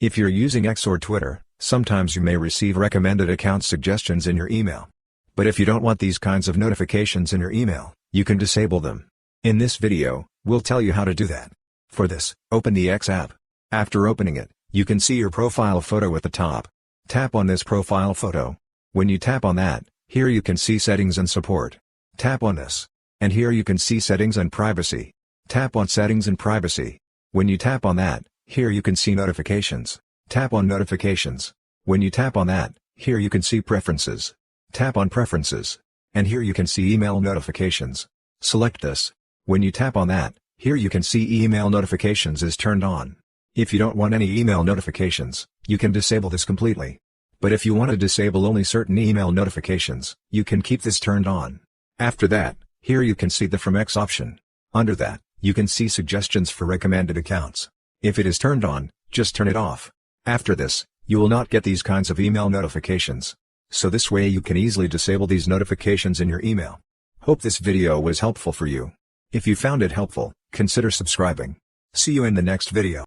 If you're using X or Twitter, sometimes you may receive recommended account suggestions in your email. But if you don't want these kinds of notifications in your email, you can disable them. In this video, we'll tell you how to do that. For this, open the X app. After opening it, you can see your profile photo at the top. Tap on this profile photo. When you tap on that, here you can see settings and support. Tap on this. And here you can see settings and privacy. Tap on settings and privacy. When you tap on that, here you can see notifications. Tap on notifications. When you tap on that, here you can see preferences. Tap on preferences. And here you can see email notifications. Select this. When you tap on that, here you can see email notifications is turned on. If you don't want any email notifications, you can disable this completely. But if you want to disable only certain email notifications, you can keep this turned on. After that, here you can see the From X option. Under that, you can see suggestions for recommended accounts. If it is turned on, just turn it off. After this, you will not get these kinds of email notifications. So this way you can easily disable these notifications in your email. Hope this video was helpful for you. If you found it helpful, consider subscribing. See you in the next video.